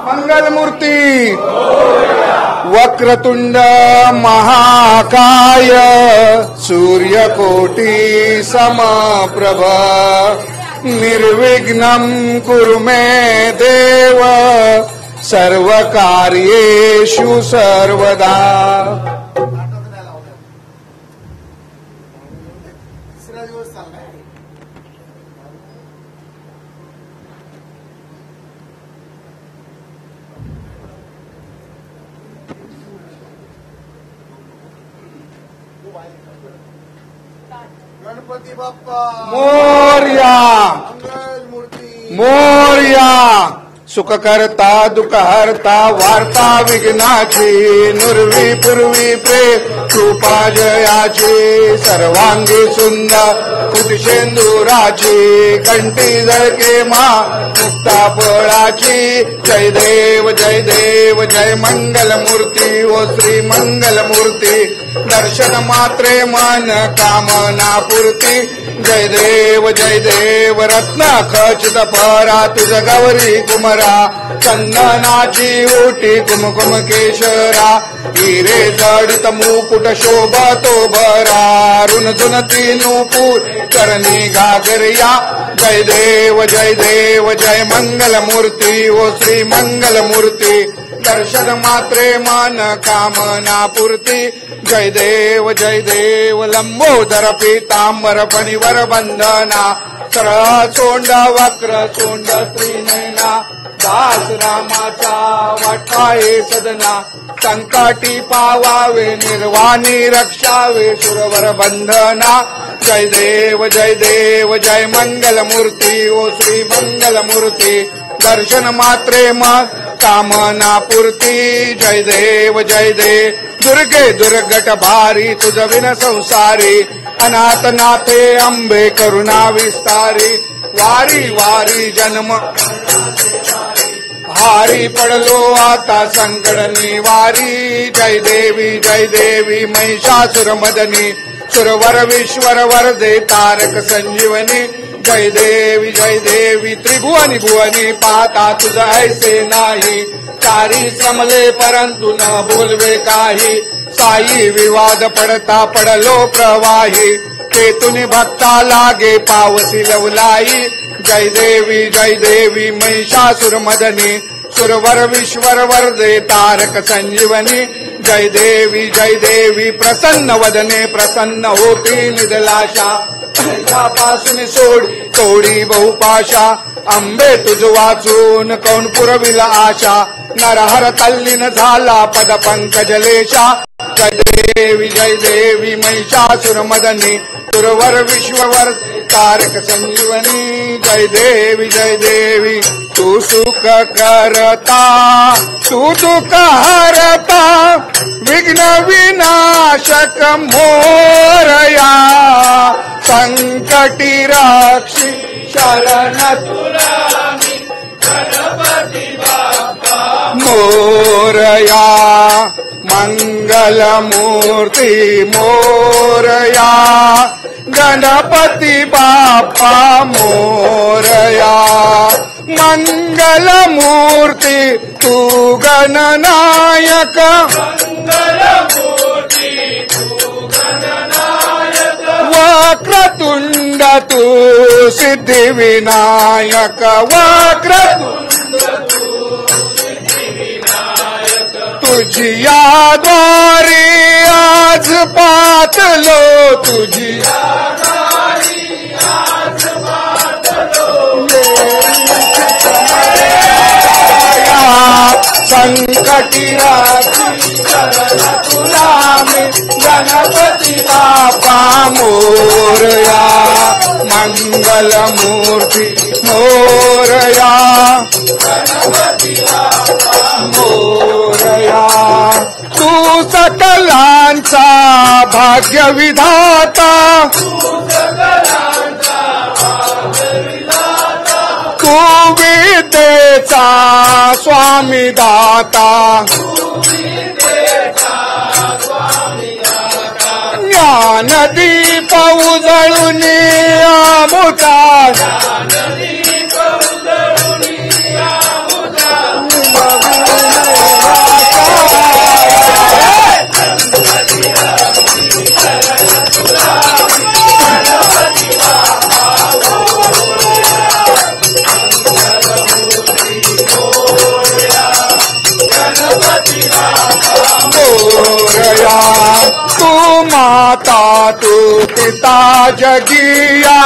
मंगलमूर्ती वक्रतुंड महाकाय सूर्यकोटी समप्रभ निर्विघ्नं कुरु मे देव सर्वकार्येषु सर्वदा. गणपती बाप्पा मोरया मंगलमूर्ती मोरया. सुखकर्ता दुःखहर्ता वार्ता विघ्नाची नुरवी पूर्वी प्रेम कृपा जयाची सर्वांगी सुंदर कुटशेंदुराची कंठी झळके मा मुक्ता फळाची. जय देव जय देव जय मंगलमूर्ती ओ श्री मंगलमूर्ती दर्शन मात्रे मन कामना पूर्ती. जय देव रत्न खचित परा तुझ गौरी कुमरा चंदनाची ओटी कुमकुम केशरा हिरे जडित मुकुट शोभतो भरा रुणझुनती नूपूर करणी घागरिया. जय देव जय मंगलमूर्ती ओ श्री मंगलमूर्ती दर्शन मात्रे मन कामना पूर्ती. जय देव लंबोदर पीतांबर फणीवर बंधना सरळ सोंड वक्र सोंड त्रिनयना दास रामाचा वाटाये सदना संकटी पावावे निर्वाणी रक्षावे सुरवर बंधना. जय देव जय मंगलमूर्ती ओ श्री मंगलमूर्ती दर्शन मात्रे मन कामना पूर्ती. जय देव दुर्गे दुर्गट भारी तुझ विन संसारी अनाथ नाथे अंबे करुणा विस्तारी. वारी वारी जन्म हारी पडलो आता संकट निवारी. जय देवी महिषासुर मदनी सुरवर विश्वर वरदे तारक संजीवनी. जय देवी त्रिभुवनी भुवनी पाहता तुझ ऐसे नाही चारी श्रमले परंतु न बोलवे काही. साई विवाद पडता पडलो प्रवाही केतुनी भक्ता लागे पावसी लवलाई. जय देवी महिषासुर मदनी सुरवर विश्वर वरदे तारक संजीवनी. जय देवी प्रसन्न वदने प्रसन्न होती निदलाशा पासून सोडी बहुपाशा. अंबे तुझ वाचून कौन पुरविला आशा नरहर तल्लीन झाला पद पंकजलेशा. जय देवी महिषासुर मदनी सुरवर विश्ववर तारक संजीवनी. जय देवी तू सुख करता तू दुःख हरता विघ्न विनाशक मोरया संकटी रक्षी शरण तुला गणपती बाप्पा मोरया मंगलमूर्ती मोरया गणपती बाप्पा मोरया. मंगलमूर्ती तू गणनायक वक्रतुंड तू सिद्धिविनायक वक्रतुंड तुझी याद्वारे आज पातलो तुझी संकटी तुला गणपती बाप्पा मोरया मंगलमूर्ती मोरया गणपती बाप्पा मोरया. तू सकलांचा भाग्य विधाता तू विद्येचा स्वामी दाता ज्ञानदीप उजळून अमुता मोरया तू माता तू पिता जगिया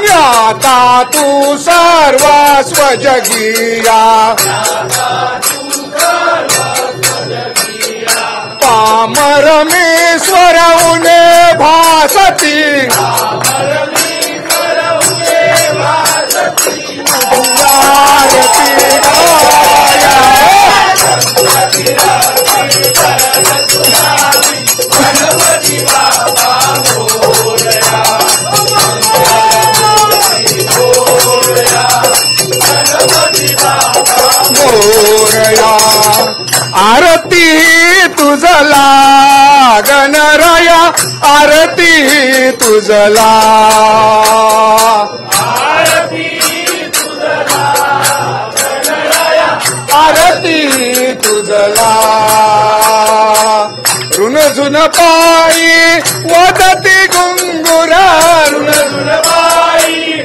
ज्ञाता तू सर्वस्व जगिया पामरमेश्वर उने भासती आरती गाया मोरया आरती तुझला गणराया आरती तुझला आरती तुझला ऋण झुन पायी वदती गुंगुरा ऋण झुन पायी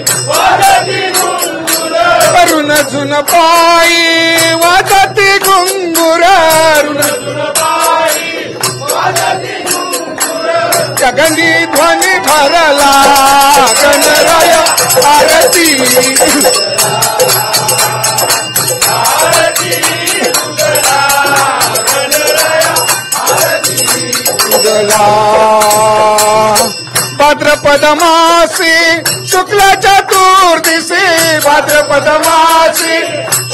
ऋण झुन पायी वदती गुंगुरा ऋण जगनी ध्वनी भरला गणराया आरती तुझला भाद्रपद मासी शुक्ल चतुर्दशी भाद्रपद मासी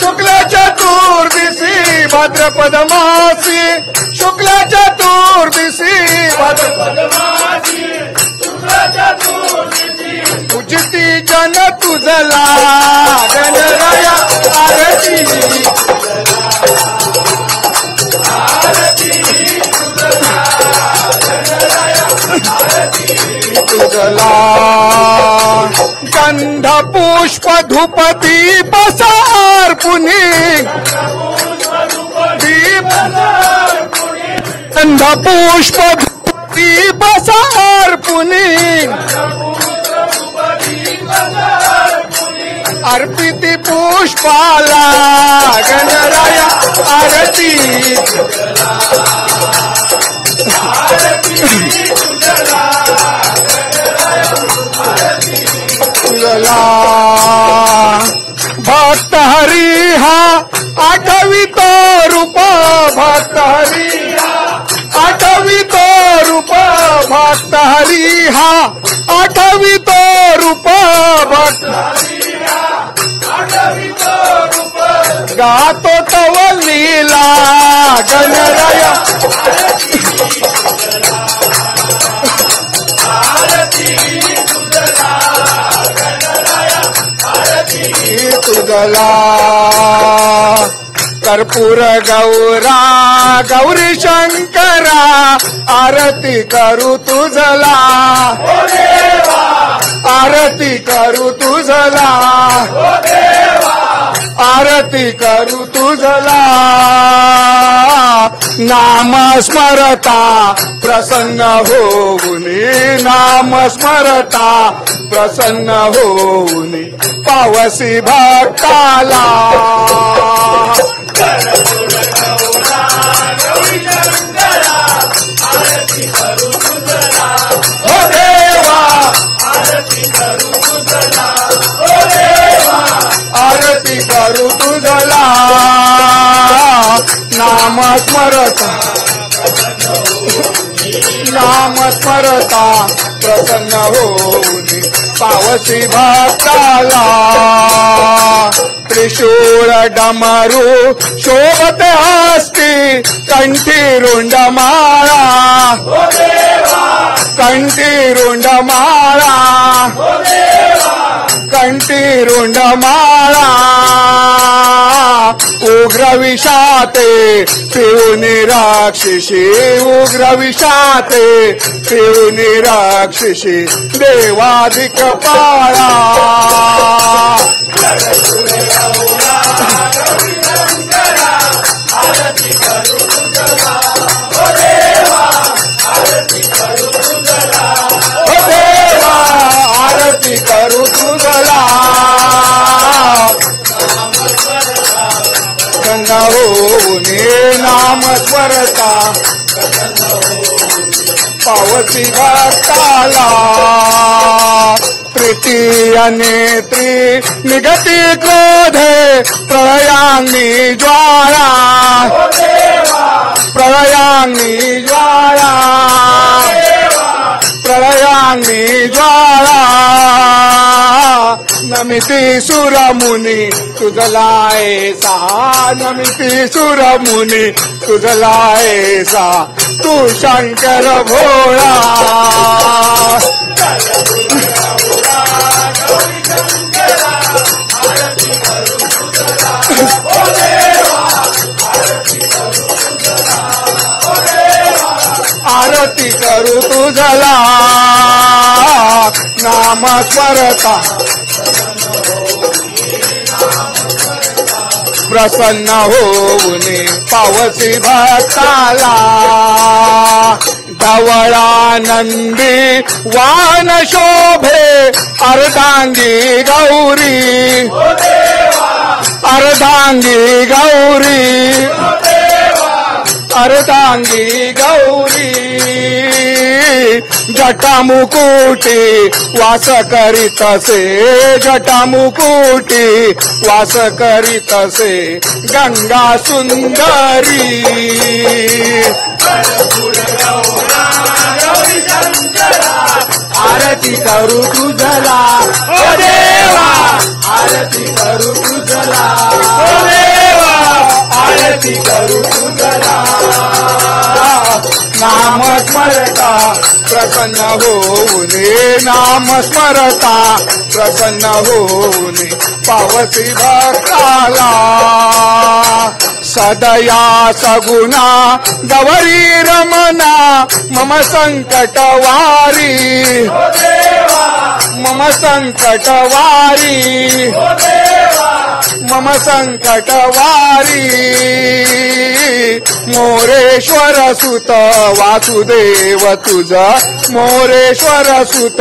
शुक्ल चतुर्दशी भाद्रपद मासी शुक्ल चतुर्दशी भाद्रपद मासी शुक्ल चतुर्दशी पूजती जन तुझला गणराया आरती तुझला गंध पुष्प धूप दीप समर्पुनी गंध पुष्प धूप दीप समर्पुनी अर्पिती पुष्पाला गणराया आरती तुझला भक्त हरी हा आठवितो रूप भक्त हरी आठवितो रूप भक्त हरी हा आठवितो रूप भक्त गातो तव लीला गणराया तुझला कर्पूर गौरा गौरी शंकरा आरती करू तुझला आरती करू तुझला आरती करू तुझला नाम स्मरता प्रसन्न होऊनी नाम स्मरता प्रसन्न होऊनी पावसी भक्ताला हो देवा आरती करू तुझला नाम स्मरता प्रसन्न होऊनी पावसी भक्ताला त्रिशूळ डमरू शोभत हस्ती कंठी रुंडमाळा कंठी रुंडमाळा कंठी रुंडमाळा उग्र विषाते पिऊनी राक्षसी उग्र विषाते पिऊनी राक्षसी देवाधिक पाळा करू तुझला प्रसन्न होऊने नाम स्मरता पावसी भक्ताला तृतीय नेत्री निगती क्रोधे प्रलयांनी ज्वाळा प्रलयांनी ज्वाळा प्रलयांनी ज्वाळा नमिती सुरमुनी तुझलायसा नमिती सुरमुनी तुझलायसा तू शंकर भोळा आरती करू तुझला नाम स्मरता प्रसन्न होऊने पावसी भक्ताला धवळानंदी वान शोभे अर्धांगी गौरी अर्धांगी गौरी अर्धांगी गौरी जटामुकुटी वास करीतसे जटामुकुटी वास करीतसे गंगा सुंदरी आरती करू तुझला ओ देवा आरती करू तुझला ओ देवा आरती करू तुझला नाम स्मरता प्रसन्न होऊने नाम स्मरता प्रसन्न होऊने पावसी भक्ताला सदया सगुणा गौरी रमणा मम संकटवारी मम संकटवारी मम संकटवारी मोरेश्वर सुत वासुदेव तुझ मोरेश्वर सुत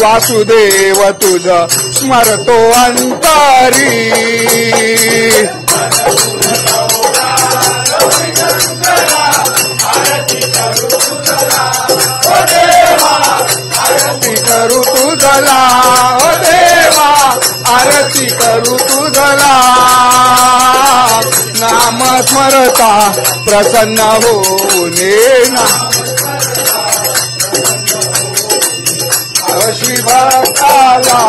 वासुदेव तुझ स्मरतो अंतरी आरती करू तुझला ओ देवा आरती करू तुझला नाम स्मरता प्रसन्न होऊने शिव भक्ताला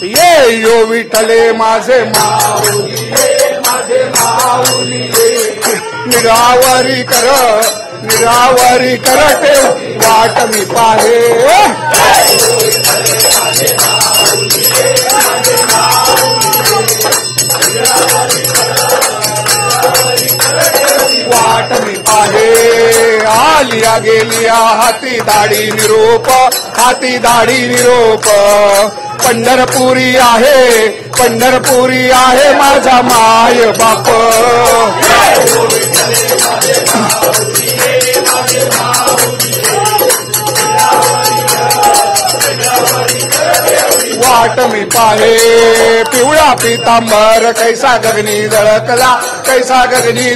ये यो विठ्ठले माझे माऊली ये माझे माऊली निरावरी कर ठेव वाट मी पाहे वाट मी पाहे आलिया गेलिया हाती दाढी निरोप हाती दाढी निरोप पंढरपुरी आहे माझा माय बाप वाट मी पाहे पिवळा पितांबर कैसा गगनी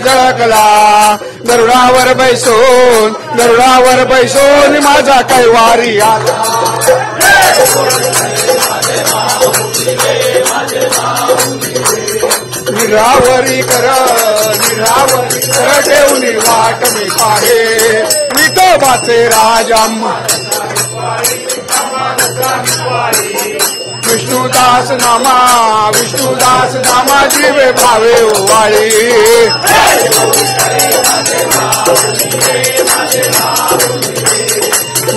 जळकला गरुडावर बैसून माझा कैवारी आला निरावरी कर ठेवली वाट मी पाहे विठोबाचे राजाम्मा विष्णुदास नामा जीवे भावे ओवाळी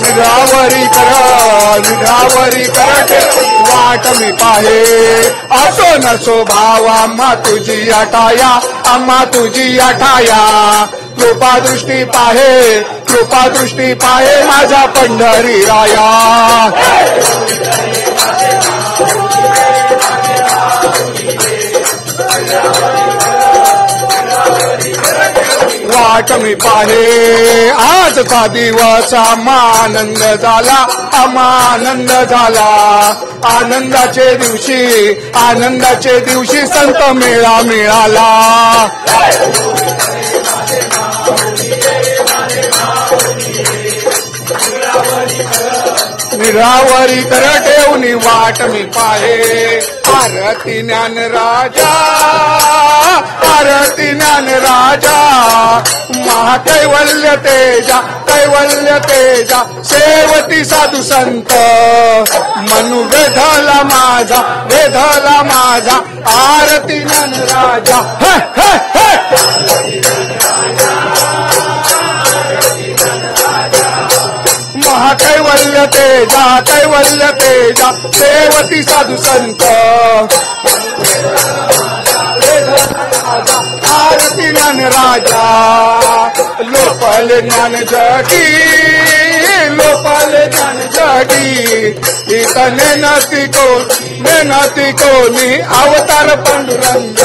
निरावरी कर वाट मी पाहे असो नसो भाव आम्हा तुझी आठाया कृपा दृष्टी पाहे माझा पंढरी राया वाट मी पाहे आजचा दिवस आनंद झाला आनंद झाला आनंदाचे दिवशी संत मेळा मिळाला निरावरी कर ठेवणी वाट मी पाहे आरती ज्ञान राजा महाकैवल्य तेजा सेवती साधू संत मनु वेधला माझा आरती ज्ञान राजा महाकैवल्य तेजा सेवती साधू संत आरती ज्ञान राजा लोपल ज्ञान जगी इतने नती कोणी अवतार पांडुरंग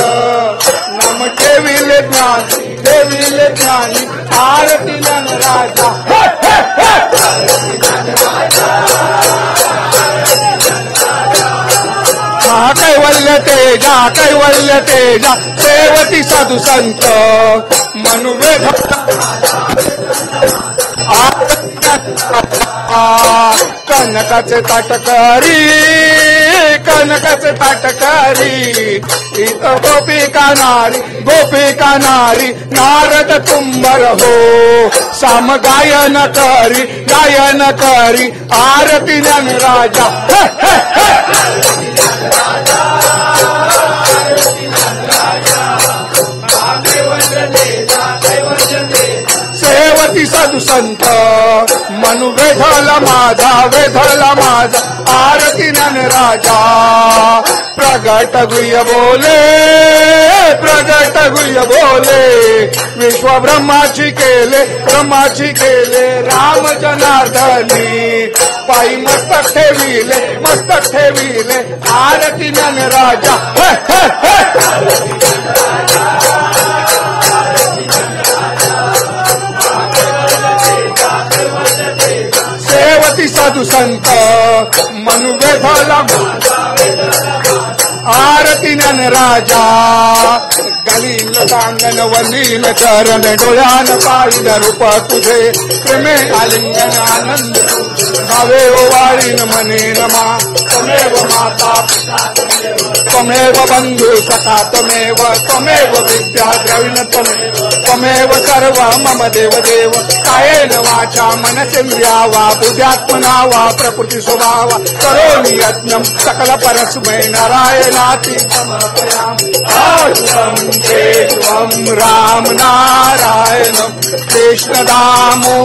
नाम ठेविले ज्ञानी आरती ज्ञान राजा कैवल्य तेजा सेवती साधू संत मनुवेद कनकाचे ताटकरी इथ गोपिका नारी नारद तुंबर हो साम गायन करी आरती ज्ञान राजा सेवती साधू संत मनु वेधला माझा आरती ज्ञान राजा प्रगट गुह्य बोले विश्व ब्रह्माची केले राम जनार्दनी पायी मस्तक ठेविले आरती ज्ञान राजा सेवती साधू संत मनु वेधला आरती ज्ञान राजा गलील सांगन वंदीन चरण डोळ्यान पाहिन रूप तुझे प्रेमे आलिंगन आनंद भावे वाळीन मने नमा त्वमेव माता त्वमेव बंधु सखा त्वमेव विद्या द्रविण त्वमेव सर्व मम देव कायेन वाचा मनसेन्द्रिया वा बुद्ध्यात्मना वा प्रकृती स्वभावा करोमि यज्ञं सकल परस्मै नारायणाति समर्पयामि केशवं राम नारायणं कृष्णदामो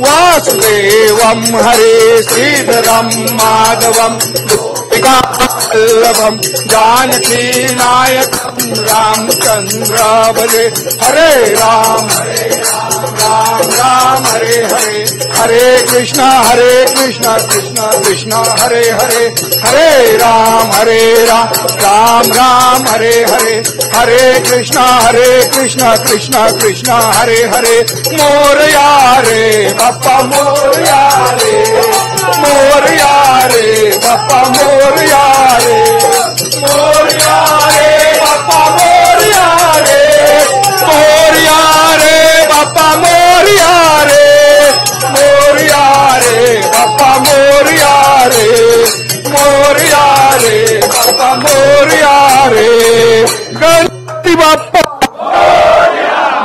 वासुदेवं हरे श्रीधरं माधवं वल्लभं जानकी नायकं रामचंद्र भजे हरे राम राम हरे हरे हरे कृष्णा कृष्ण कृष्ण हरे हरे हरे राम राम राम हरे हरे हरे कृष्णा कृष्ण कृष्ण हरे हरे मोरया रे बाप्पा मोरया रे बाप्पा मोरया रे बाप्पा मोरया रे बाप्पा मोरया रे बाप्पा मोरया रे गणपती बाप्पा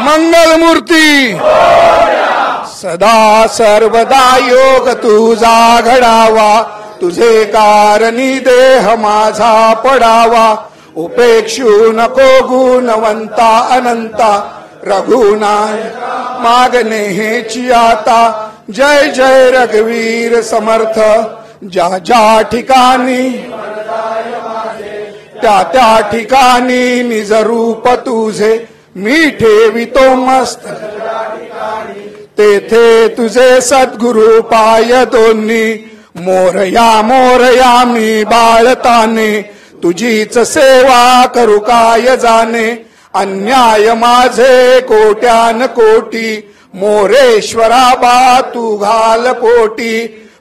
मंगल मूर्ती सदा सर्वदा योग तुझा घडावा तुझे कारणी देह माझा पडावा उपेक्षू नको गुणवंता अनंता रघुनाय मागणे हेची आता जय जय रघुवीर समर्थ ज्या ज्या ठिकाणी त्या ठिकाणी निज रूप तुझे मी ठेवितो मस्त तेथे तुझे सद्गुरु पाय दोन्ही मोरया मी बाळताने तुझीच सेवा करू काय जाणे अन्याय माझे कोट्यान कोटी मोरेश्वरा बा तू घाल पोटी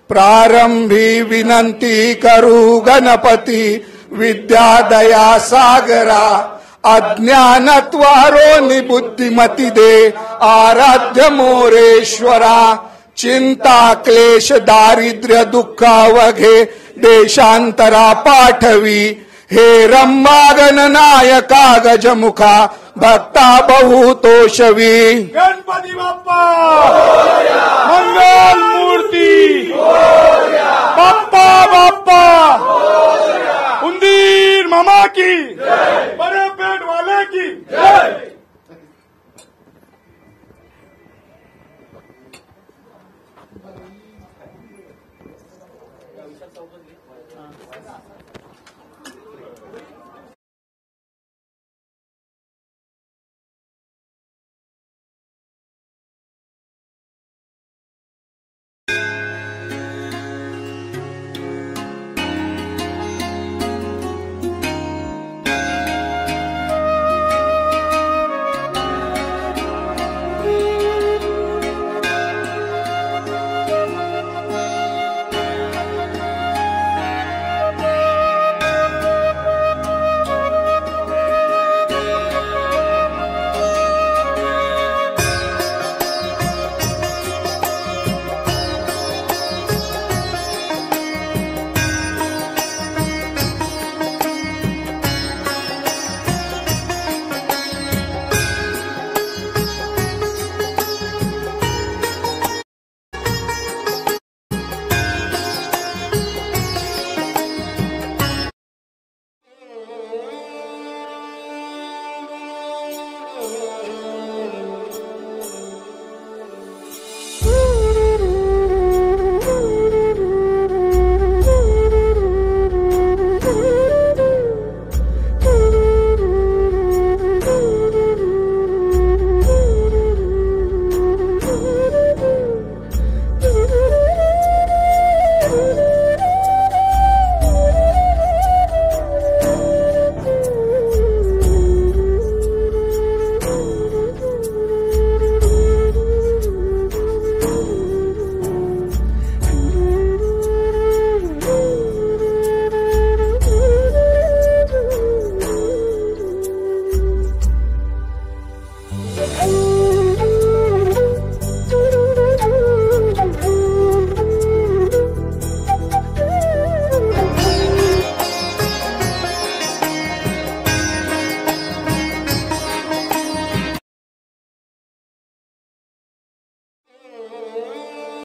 प्रारंभी विनंती करू गणपती विद्या दया सागरा अज्ञानत्वारोनी बुद्धिमती दे आराध्य मोरेश्वरा चिंता क्लेश दारिद्र्य दुःख वघे देशांतरा पाठवी हे रंबागन नायका गजमुखा भक्ता बहुतोषवी गणपती बाप्पा मंगल मूर्ती बाप्पा बाप्पा उंदीर मामा की बड़े पेट वाले की